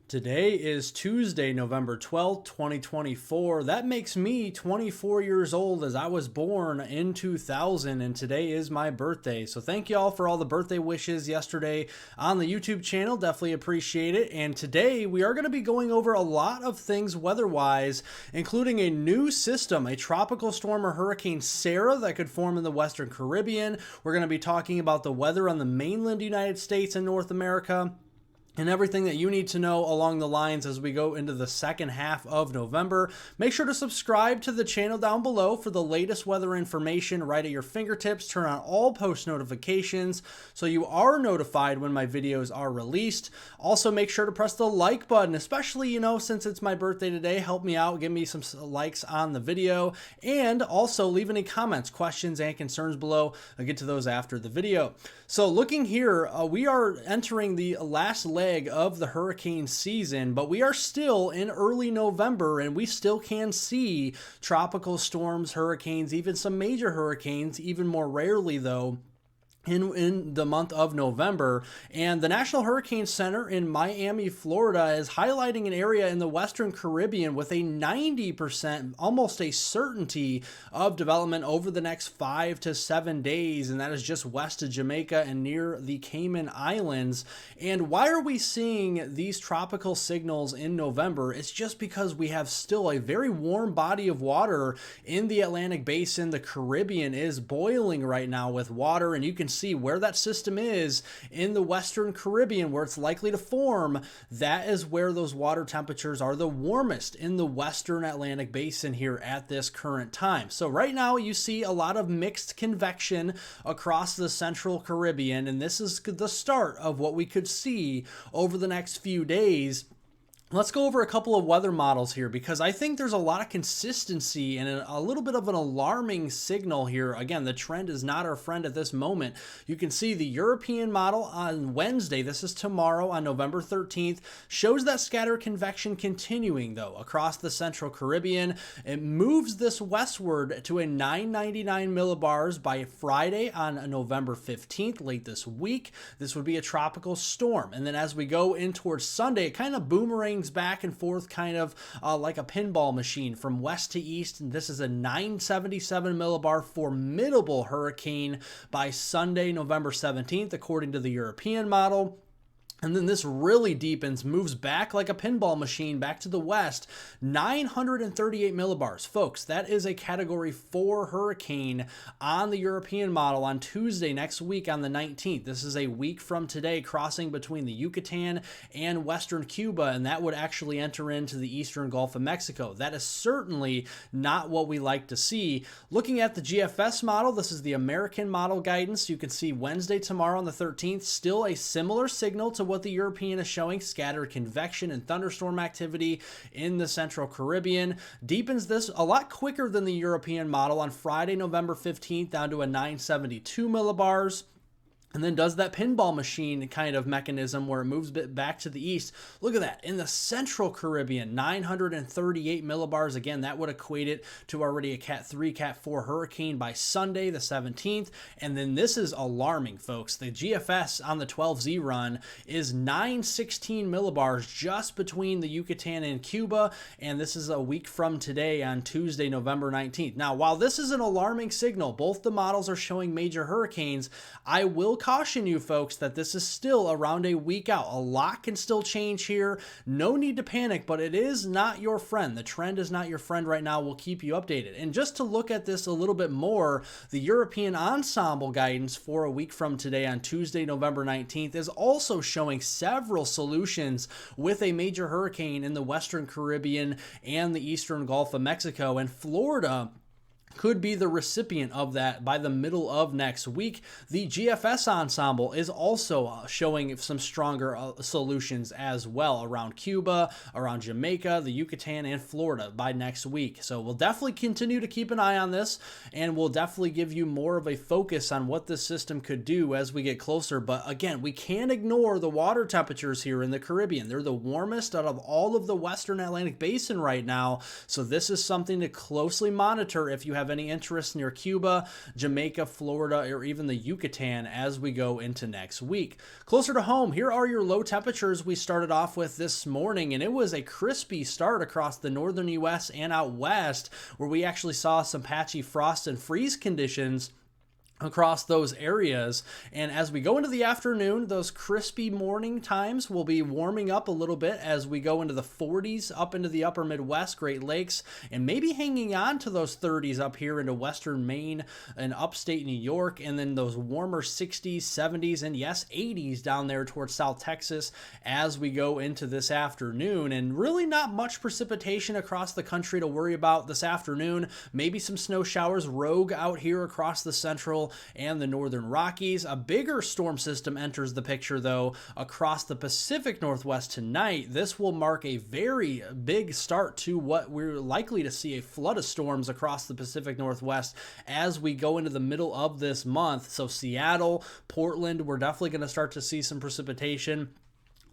Today is Tuesday, November 12th, 2024. That makes me 24 years old as I was born in 2000, and today is my birthday. So thank you all for all the birthday wishes yesterday on the YouTube channel. Definitely appreciate it. And today we are going to be going over a lot of things weather-wise, including a new system, a tropical storm or Hurricane Sarah that could form in the Western Caribbean. We're going to be talking about the weather on the mainland United States and North America, and everything that you need to know along the lines as we go into the second half of November. Make sure to subscribe to the channel down below for the latest weather information right at your fingertips. Turn on all post notifications so you are notified when my videos are released. Also, make sure to press the like button, especially, since it's my birthday today. Help me out, give me some likes on the video, and also leave any comments, questions, and concerns below. I'll get to those after the video. So looking here, we are entering the last leg of the hurricane season, but we are still in early November and we still can see tropical storms, hurricanes, even some major hurricanes, even more rarely though, in the month of November. And the National Hurricane Center in Miami, Florida is highlighting an area in the Western Caribbean with a 90%, almost a certainty of development over the next 5 to 7 days. And that is just west of Jamaica and near the Cayman Islands. And why are we seeing these tropical signals in November? It's just because we have still a very warm body of water in the Atlantic Basin. The Caribbean is boiling right now with water, and you can see where that system is in the Western Caribbean where it's likely to form. That is where those water temperatures are the warmest in the Western Atlantic Basin here at this current time. So right now you see a lot of mixed convection across the Central Caribbean, and this is the start of what we could see over the next few days. Let's go over a couple of weather models here because I think there's a lot of consistency and a little bit of an alarming signal here. Again, the trend is not our friend at this moment. You can see the European model on Wednesday, this is tomorrow on November 13th, shows that scattered convection continuing though across the Central Caribbean. It moves this westward to a 999 millibars by Friday on November 15th, late this week. This would be a tropical storm. And then as we go in towards Sunday, it kind of boomerangs back and forth kind of like a pinball machine from west to east. And this is a 977 millibar formidable hurricane by Sunday, November 17th, according to the European model. And then this really deepens, moves back like a pinball machine back to the west, 938 millibars. Folks, that is a Category 4 hurricane on the European model on Tuesday next week on the 19th. This is a week from today, crossing between the Yucatan and western Cuba, and that would actually enter into the eastern Gulf of Mexico. That is certainly not what we like to see. Looking at the GFS model, this is the American model guidance. You can see Wednesday, tomorrow on the 13th, still a similar signal to what the European is showing, scattered convection and thunderstorm activity in the Central Caribbean. Deepens this a lot quicker than the European model on Friday, November 15th, down to a 972 millibars. And then does that pinball machine kind of mechanism where it moves a bit back to the east. Look at that. In the Central Caribbean, 938 millibars. Again, that would equate it to already a Cat 3, Cat 4 hurricane by Sunday, the 17th. And then this is alarming, folks. The GFS on the 12Z run is 916 millibars just between the Yucatan and Cuba. And this is a week from today on Tuesday, November 19th. Now, while this is an alarming signal, both the models are showing major hurricanes. I will caution you folks that this is still around a week out. A lot can still change here. No need to panic, but it is not your friend. The trend is not your friend right now. We'll keep you updated. And just to look at this a little bit more, the European ensemble guidance for a week from today on Tuesday, November 19th is also showing several solutions with a major hurricane in the Western Caribbean and the Eastern Gulf of Mexico, and Florida could be the recipient of that by the middle of next week. The GFS ensemble is also showing some stronger solutions as well around Cuba, around Jamaica, the Yucatan, and Florida by next week. So we'll definitely continue to keep an eye on this, and we'll definitely give you more of a focus on what this system could do as we get closer. But again, we can't ignore the water temperatures here in the Caribbean. They're the warmest out of all of the Western Atlantic Basin right now. So this is something to closely monitor if you have have any interest near Cuba, Jamaica, Florida, or even the Yucatan as we go into next week. Closer to home, here are your low temperatures we started off with this morning, and it was a crispy start across the northern U.S. and out west, where we actually saw some patchy frost and freeze conditions across those areas. And as we go into the afternoon, those crispy morning times will be warming up a little bit as we go into the 40s up into the upper Midwest, Great Lakes, and maybe hanging on to those 30s up here into western Maine and upstate New York, and then those warmer 60s, 70s, and yes, 80s down there towards South Texas as we go into this afternoon. And really not much precipitation across the country to worry about this afternoon. Maybe some snow showers rogue out here across the central and the northern Rockies. A bigger storm system enters the picture, though, across the Pacific Northwest tonight. This will mark a very big start to what we're likely to see, a flood of storms across the Pacific Northwest as we go into the middle of this month. So Seattle, Portland, we're definitely going to start to see some precipitation,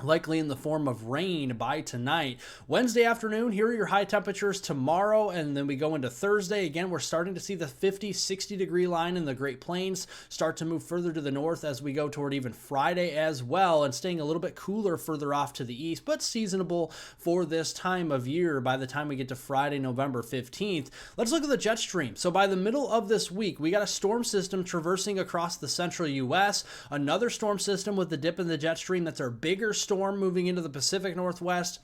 likely in the form of rain by tonight. Wednesday afternoon, here are your high temperatures tomorrow, and then we go into Thursday. Again, we're starting to see the 50, 60 degree line in the Great Plains start to move further to the north as we go toward even Friday as well, and staying a little bit cooler further off to the east, but seasonable for this time of year by the time we get to Friday, November 15th. Let's look at the jet stream. So by the middle of this week, we got a storm system traversing across the central U.S., another storm system with the dip in the jet stream. That's our bigger storm moving into the Pacific Northwest.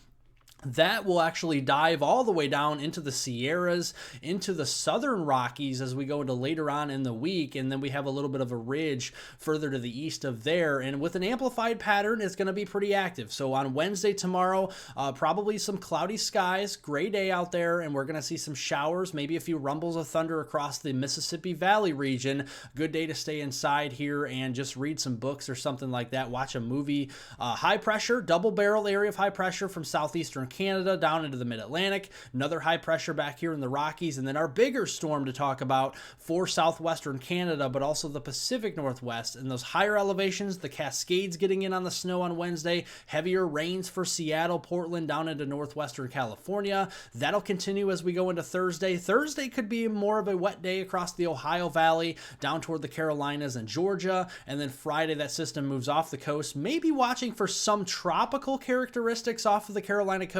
That will actually dive all the way down into the Sierras, into the southern Rockies as we go into later on in the week, and then we have a little bit of a ridge further to the east of there, and with an amplified pattern, it's going to be pretty active. So on Wednesday tomorrow, probably some cloudy skies, gray day out there, and we're going to see some showers, maybe a few rumbles of thunder across the Mississippi Valley region. Good day to stay inside here and just read some books or something like that, watch a movie. High pressure, double barrel area of high pressure from southeastern Canada down into the mid-Atlantic, another high pressure back here in the Rockies, and then our bigger storm to talk about for southwestern Canada, but also the Pacific Northwest. And those higher elevations, the Cascades getting in on the snow on Wednesday, heavier rains for Seattle, Portland, down into northwestern California. That'll continue as we go into Thursday. Thursday could be more of a wet day across the Ohio Valley, down toward the Carolinas and Georgia, and then Friday that system moves off the coast, maybe watching for some tropical characteristics off of the Carolina coast.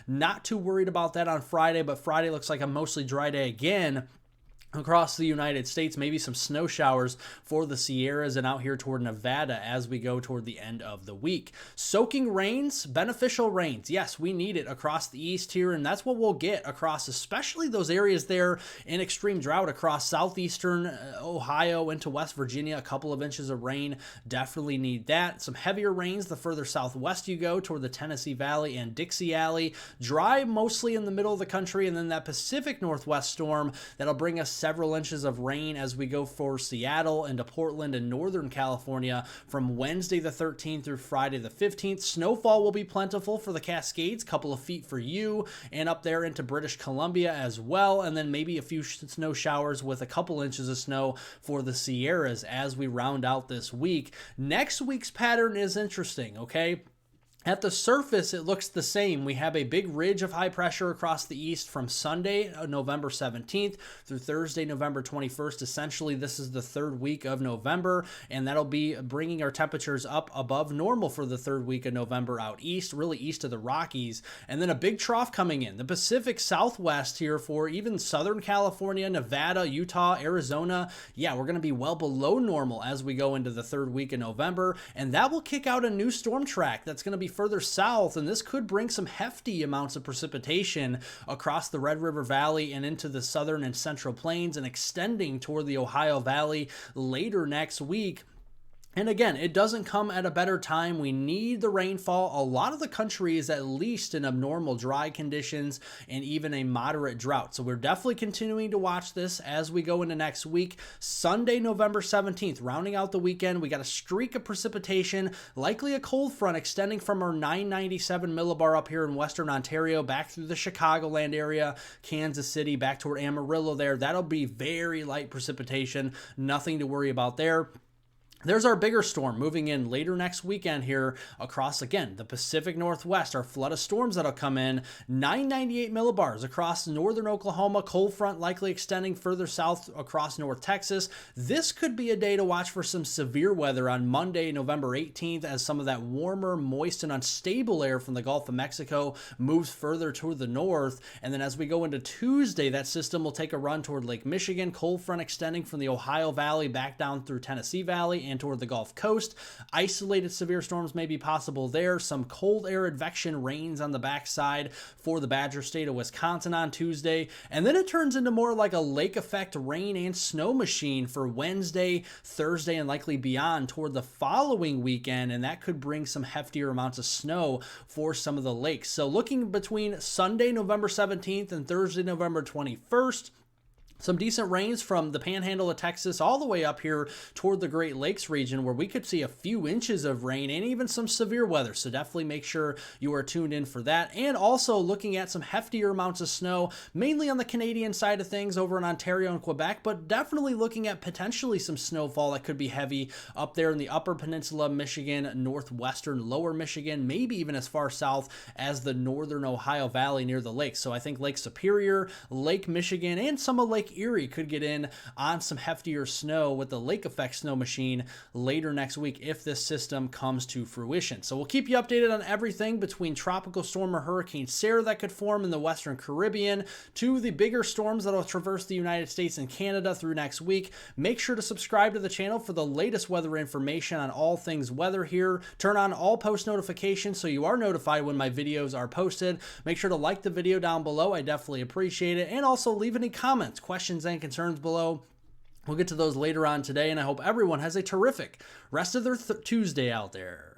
Not too worried about that on Friday, but Friday looks like a mostly dry day again across the United States. Maybe some snow showers for the Sierras and out here toward Nevada as we go toward the end of the week. Soaking rains, beneficial rains. Yes, we need it across the east here, and that's what we'll get across especially those areas there in extreme drought across southeastern Ohio into West Virginia. A couple of inches of rain, definitely need that. Some heavier rains the further southwest you go toward the Tennessee Valley and Dixie Alley. Dry mostly in the middle of the country, and then that Pacific Northwest storm that'll bring us several inches of rain as we go for Seattle into Portland and Northern California from Wednesday the 13th through Friday the 15th. Snowfall will be plentiful for the Cascades, couple of feet for you, and up there into British Columbia as well, and then maybe a few snow showers with a couple inches of snow for the Sierras as we round out this week. Next week's pattern is interesting, okay? At the surface, it looks the same. We have a big ridge of high pressure across the east from Sunday, November 17th through Thursday, November 21st. Essentially, this is the third week of November, and that'll be bringing our temperatures up above normal for the third week of November out east, really east of the Rockies. And then a big trough coming in. The Pacific Southwest here for even Southern California, Nevada, Utah, Arizona. Yeah, we're going to be well below normal as we go into the third week of November, and that will kick out a new storm track that's going to be further south, and this could bring some hefty amounts of precipitation across the Red River Valley and into the southern and central plains and extending toward the Ohio Valley later next week. And again, it doesn't come at a better time. We need the rainfall. A lot of the country is at least in abnormal dry conditions and even a moderate drought. So we're definitely continuing to watch this as we go into next week. Sunday, November 17th, rounding out the weekend, we got a streak of precipitation, likely a cold front extending from our 997 millibar up here in Western Ontario back through the Chicagoland area, Kansas City, back toward Amarillo there. That'll be very light precipitation. Nothing to worry about there. There's our bigger storm moving in later next weekend here across, again, the Pacific Northwest. Our flood of storms that'll come in, 998 millibars across northern Oklahoma, cold front likely extending further south across North Texas. This could be a day to watch for some severe weather on Monday, November 18th, as some of that warmer, moist, and unstable air from the Gulf of Mexico moves further toward the north. And then as we go into Tuesday, that system will take a run toward Lake Michigan, cold front extending from the Ohio Valley back down through Tennessee Valley and toward the Gulf Coast. Isolated severe storms may be possible there. Some cold air advection rains on the backside for the Badger State of Wisconsin on Tuesday. And then it turns into more like a lake effect rain and snow machine for Wednesday, Thursday, and likely beyond toward the following weekend. And that could bring some heftier amounts of snow for some of the lakes. So looking between Sunday, November 17th and Thursday, November 21st, some decent rains from the panhandle of Texas all the way up here toward the Great Lakes region, where we could see a few inches of rain and even some severe weather. So definitely make sure you are tuned in for that. And also looking at some heftier amounts of snow, mainly on the Canadian side of things over in Ontario and Quebec, but definitely looking at potentially some snowfall that could be heavy up there in the upper peninsula of Michigan, northwestern lower Michigan, maybe even as far south as the northern Ohio Valley near the lakes. So I think Lake Superior, Lake Michigan, and some of Lake Erie could get in on some heftier snow with the lake effect snow machine later next week if this system comes to fruition. So we'll keep you updated on everything between tropical storm or Hurricane Sarah that could form in the Western Caribbean to the bigger storms that will traverse the United States and Canada through next week. Make sure to subscribe to the channel for the latest weather information on all things weather here. Turn on all post notifications so you are notified when my videos are posted. Make sure to like the video down below. I definitely appreciate it. And also leave any comments, questions, and concerns below. We'll get to those later on today, and I hope everyone has a terrific rest of their Tuesday out there.